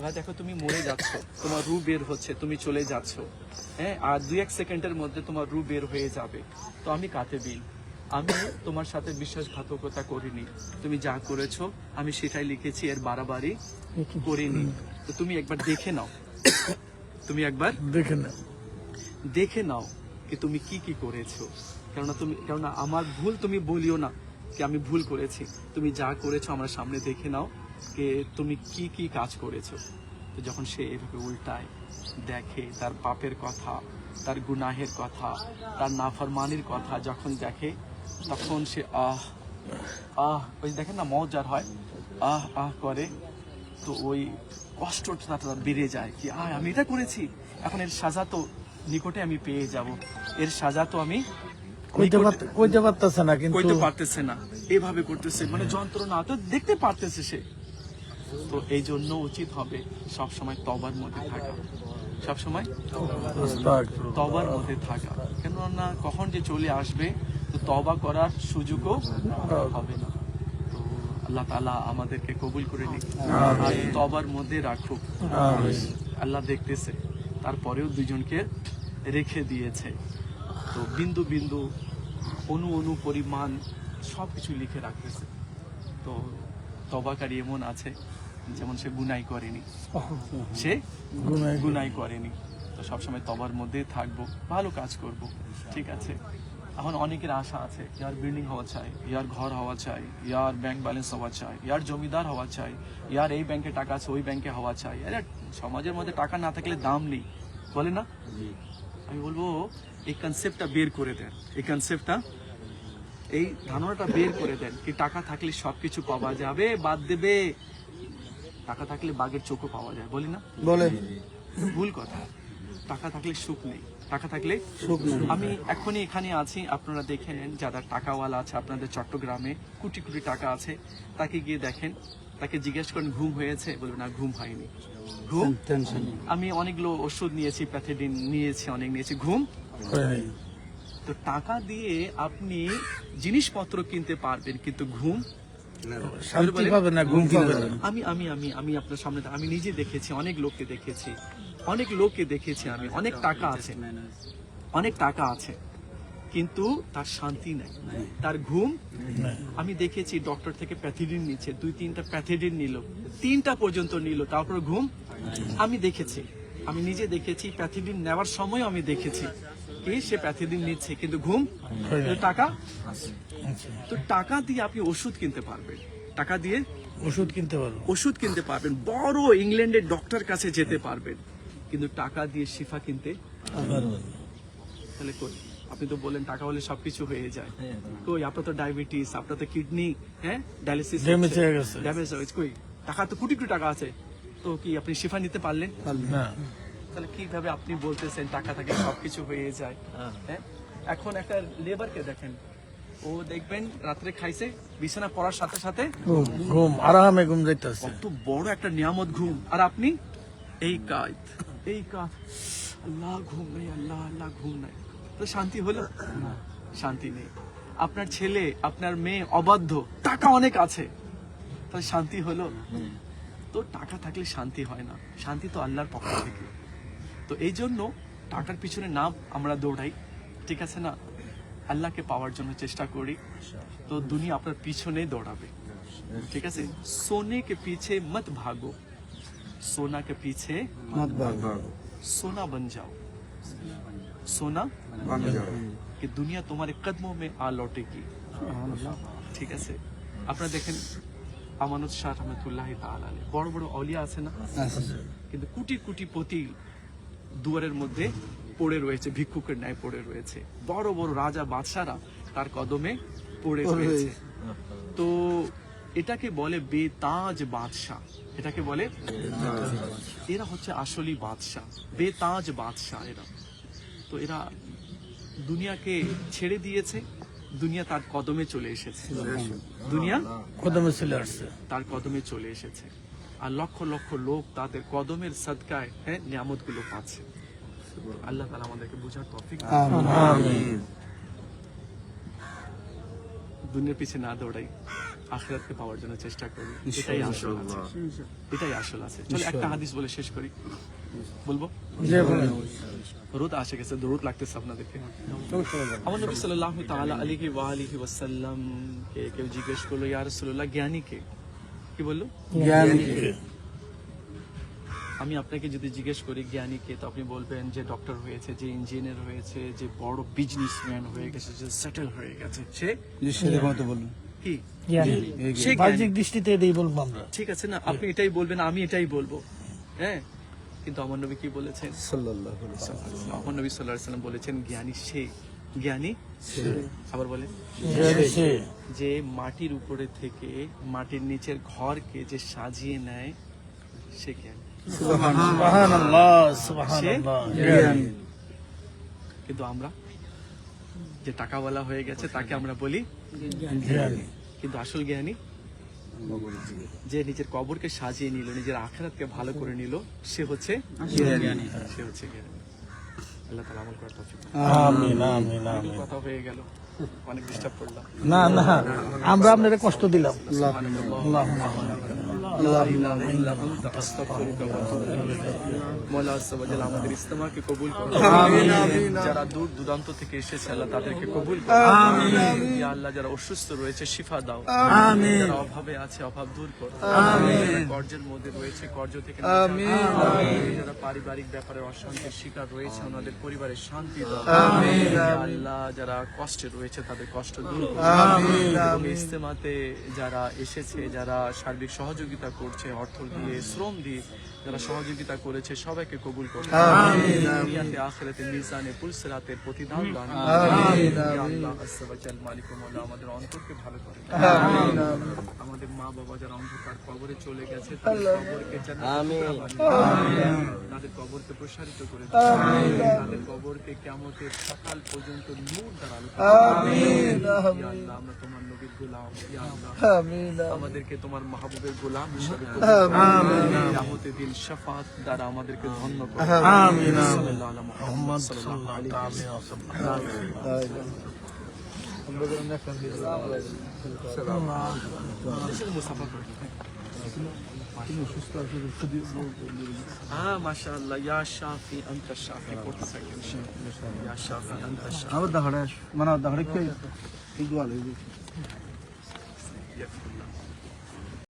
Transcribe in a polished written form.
ভাই দেখো তুমি মরে যাচ্ছ, তোমার রু বের হচ্ছে, তুমি চলে যাচ্ছ, হ্যাঁ, আর 2-1 সেকেন্ডের মধ্যে তোমার রু বের হয়ে যাবে। তো আমি কাতেবিন, আমি তোমার সাথে বিশ্বাসঘাতকতা করিনি। তুমি যা করেছো আমি সেটাই লিখেছি, এর বাড়াবাড়ি করিনি। তো তুমি একবার দেখে নাও, তুমি একবার দেখে নাও কি তুমি কি কি করেছো। কেননা আমার ভুল তুমি বলিও না কি আমি ভুল করেছি। তুমি যা করেছো আমার সামনে দেখে নাও যে তুমি কি কি কাজ করেছো। তো যখন সে এভাবে উল্টায় দেখে তার পাপের কথা, তার গুনাহের কথা, তার নাফরমানির কথা যখন দেখে, তখন সে ওই দেখেন না মওত যার হয় করে, তো ওই কষ্টটা বেড়ে যায় কি আমি এটা করেছি, এখন এর সাজা তো নিকটে আমি পেয়ে যাব, এর সাজা তো আমি কইতে পারতেছে না, কিন্তু কইতে পারতেছে না, এভাবে করতেছে, মানে যন্ত্রণা তো দেখতে পারতেছে সে। তো এই জন্য উচিত হবে সব সময় তওবার মধ্যে থাকা, সব সময় তওবার মধ্যে থাকা, কেননা কখন যে চলে আসবে তো তওবা করার সুযোগও হবে না। তো আল্লাহ তাআলা আমাদেরকে কবুল করে নিক আর তওবার মধ্যে রাখুক। আল্লাহ দেখতেছে, তারপরেও দুজনকে রেখে দিয়েছে। তো বিন্দু বিন্দু অনু পরিমাণ সবকিছু লিখে রাখতেছে। তো তওবাকারী এমন আছে যেমন সে গুনাই করেনি, সে গুনাই করেনি। তো সবসময় তওবার মধ্যে থাকবো, ভালো কাজ করব, ঠিক আছে। এখন অনেকের আশা আছে ইয়ার বিল্ডিং হওয়া চাই, ইয়ার ঘর হওয়া চাই, ইয়ার ব্যাংক ব্যালেন্স হওয়া চাই, ইয়ার জমিদার হওয়া চাই, ইয়ার এই ব্যাংকে টাকা আছে ওই ব্যাংকে হওয়া চাই। আরে সমাজের মধ্যে টাকা না থাকলে দাম নেই, বলে না? আমি বলবো এই কনসেপ্টটা বের করে দেন, এই কনসেপ্টটা, এই ধারণাটা বের করে দেন কি টাকা থাকলে সবকিছু পাওয়া যাবে, বাদ দেবে টাকা থাকলে বাঘের চোখও পাওয়া যায়, বলি না? বলে ভুল কথা। টাকা থাকলে সুখ নেই, টাকা থাকলে সুখ নেই। আমি এখনই এখানে আছি, আপনারা দেখে নেন যারা টাকাওয়ালা আছে আপনাদের চট্টগ্রামে, কোটি কোটি টাকা আছে, তাকে গিয়ে দেখেন, তাকে জিজ্ঞেস করেন ঘুম হয়েছে, বলবে না ঘুম হয়নি। ঘুম টেনশন, আমি অনেকগুলো ওষুধ নিয়েছি, প্যাথেডিন নিয়েছি, অনেক নিয়েছি, ঘুম। তো টাকা দিয়ে আপনি জিনিসপত্র কিনতে পারবেন, কিন্তু ঘুম শান্তি পাবেন না, ঘুম পাবেন না। আমি আপনার সামনে আমি নিজে দেখেছি, অনেক লোককে দেখেছি, অনেক লোককে দেখেছি আমি, অনেক টাকা আছে, অনেক টাকা আছে, কিন্তু তার শান্তি নাই, তার ঘুম। আমি দেখেছি ডক্টর থেকে প্যাথেডিন নিচ্ছে, 2-3টা প্যাথেডিন নিল, 3টা পর্যন্ত নিল, তারপর ঘুম। আমি দেখেছি, আমি নিজে দেখেছি, প্যাথেডিন নেওয়ার সময় আমি দেখেছি কি সে প্যাথেডিন নিচ্ছে কিন্তু ঘুম। টাকা, তো টাকা দিয়ে আপনি ওষুধ কিনতে পারবেন, টাকা দিয়ে ওষুধ কিনতে পারবেন, বড় ইংল্যান্ডের ডক্টর কাছে যেতে পারবেন, কিন্তু টাকা দিয়ে শিফা কিনতে তাহলে কই? আপনি তো বলেন টাকা হলে সবকিছু হয়ে যায়, কই? আপনার তো ডায়াবেটিস, আপনার তো কিডনি, হ্যাঁ, ডায়ালিসিস ড্যামেজ হয়েছে, কই? টাকা তো কোটি কোটি টাকা আছে, তো কি আপনি শিফা নিতে পারলেন না? তাহলে কিভাবে আপনি বলতেছেন টাকা থাকে সবকিছু হয়ে যায়? হ্যাঁ, এখন একটা লেবারকে দেখেন, ও দেখবেন রাত্রে খাইছে, বিছানা পড়ার সাথে সাথে ঘুম, আরামে ঘুম যাইতেছে, কত বড় একটা নিয়ামত ঘুম, আর আপনি এই কাজ, আল্লাহ ঘুম নাই, আল্লাহ ঘুম নাই, তো শান্তি হলো? শান্তি নেই। আপনার ছেলে, আপনার মেয়ে অবাধ্য, টাকা অনেক আছে, তাহলে শান্তি হলো? তো টাকা থাকলে শান্তি হয় না, শান্তি তো আল্লাহর পক্ষ থেকে। তো এই জন্য টাকার পিছনে না আমরা দৌড়াই, ঠিক আছে না, আল্লাহকে পাওয়ার জন্য চেষ্টা করি, তো দুনিয়া আপনার পিছনে দৌড়াবে, ঠিক আছে। सोने के पीछे मत भागो, सोना के पीछे मत भागो, सोना बन जाओ, सोना बन जाओ कि दुनिया तुम्हारे कदमों में आ लौटेगी, ঠিক আছে। আপনারা দেখেন আমানত শাহ রহমতুল্লাহ তাআলা আলাইহি, বড় বড় আউলিয়া আছে না, কিন্তু কোটি কোটি পতি দুয়ারের মধ্যে পড়ে রয়েছে, ভিক্ষুকের ন্যায় পড়ে রয়েছে, বড় বড় রাজা বাদশারা তার কদমে পড়ে রয়েছে। তো এটাকে বলে বেতাজ বাদশাহ, এটাকে বলে, এরা হচ্ছে আসলি বাদশাহ, বেতাজ বাদশাহ এরা। তো এরা দুনিয়াকে ছেড়ে দিয়েছে, দুনিয়া তার কদমে চলে এসেছে, দুনিয়া কদমে চলে আসছে, তার কদমে চলে এসেছে, আর লক্ষ লক্ষ লোক তাদের কদমের সদকায় নিয়ামত গুলো পাচ্ছে। আল্লাহ তাআলা আমাদেরকে বুঝার তৌফিক দান করুন। আমিন। দুনিয়ার পিছে না দৌড়াই, আখিরাতকে পাওয়ার জন্য চেষ্টা করি। এটাই আসল আছে, এটাই আসল আছে। চলো একটা হাদিস বলে শেষ করি, বলবো? জি বলেন। দরুদ আসে গেছে, দরুদ লাগতেছে আপনাদেরকে। আমার নবী সাল্লাল্লাহু তাআলা আলাইহি ওয়া আলিহি ওয়াসাল্লাম কে কেউ জিজ্ঞেস করলো, ইয়া রাসূলুল্লাহ জ্ঞানী কে? কি বললো? জ্ঞানীকে। আমি আপনাকে যদি জিজ্ঞেস করি জ্ঞানী কে, তো আপনি বলবেন যে ডক্টর হয়েছে, যে ইঞ্জিনিয়ার হয়েছে, যে বড় বিজনেসম্যান হয়ে গেছে, যে সেটেল হয়ে গেছে, সে কি? সে জ্ঞানী। বাহ্যিক দৃষ্টিতে এটাই বলবো আমরা। ঠিক আছে না, আপনি এটাই বলবেন, আমি এটাই বলবো, হ্যাঁ। কিন্তু আমার নবী কি বলেছেন? আমার নবী সাল্লাল্লাহু আলাইহি ওয়াসাল্লাম বলেছেন জ্ঞানী সে, জ্ঞানী আবার বলে জ্ঞানী সে, যে মাটির উপরে থেকে মাটির নিচের ঘরকে যে সাজিয়ে নেয়, সে জ্ঞানী। সুবহানাল্লাহ, সুবহানাল্লাহ। জ্ঞানী। কিন্তু আমরা যে টাকাওয়ালা হয়ে গেছে তাকে আমরা বলি জ্ঞানী। কিন্তু আসল জ্ঞানী যে নিজের কবরকে সাজিয়ে নিল, নিজের আখিরাতকে ভালো করে নিল, সে হচ্ছে জ্ঞানী, সে হচ্ছে জ্ঞানী। আল্লাহ তাআলা আমল করার তৌফিক দান। আমিন, আমিন, আমিন। কথা হয়ে গেল, অনেক ডিস্টার্ব করলাম। না না, আমরা আপনাদের কষ্ট দিলাম। আল্লাহুম্মা মওলা আজ্জা ওয়া জাল্লা আমাদের ইজতিমাকে কবুল করো। যারা দূর দূরান্ত থেকে এসেছে আল্লাহ তাদেরকে কবুল করো। ইয়া আল্লাহ, যারা অসুস্থ রয়েছে শিফা দাও। যারা অভাবে আছে অভাব দূর করো। যারা কর্জের মধ্যে রয়েছে কর্জ থেকে যারা পারিবারিক ব্যাপারে অশান্তির শিকার রয়েছে ওনাদের পরিবারের শান্তি দাও। ইয়া আল্লাহ, যারা কষ্টে রয়েছে তাদের কষ্ট দূর করো। এবং ইজতিমাতে যারা এসেছে, যারা সার্বিক সহযোগিতা করছে, অর্থ দিয়ে, শ্রম দিয়ে যারা সহযোগিতা করেছে, সবাইকে কবুল করো। দুনিয়াতে আখিরাতে মিজানে পুলসিরাতের প্রতিদান দান করো। ইয়া আল্লাহ আজ্জা ওয়া জাল মালিক ও মাওলা আমাদের অন্তরকে ভালো করে দাও। আমাদের মা বাবা যারা অন্ধকার কবরে চলে গেছে তাদের কবরকে জান্নাতের টুকরা বানিয়ে দাও। তাদের কবরকে প্রসারিত করে দাও। তাদের কবরকে কিয়ামতের সকাল পর্যন্ত নূর দ্বারা আলোকিত করো। ইয়া আল্লাহ, আমরা তোমার নবীর গোলাম। ইয়া আল্লাহ, আমাদেরকে তোমার মাহবুবের গোলাম হিসেবে কবুল করো। কিয়ামতের দিন শাফাত দ্বারা আমাদেরকে ধন্য করো। আমিন, সাল্লাল্লাহু আলা মুহাম্মদ সাল্লাল্লাহু আলাইহি ওয়াসাল্লাম। মাশাআল্লাহ, ইয়া শাফি আনতা শাফি, পড়তে থাকেন ইয়া শাফি আনতা শাফি। আবার দাঁড়ায় মানে দাঁড়ায় কি দোয়া লাগবে।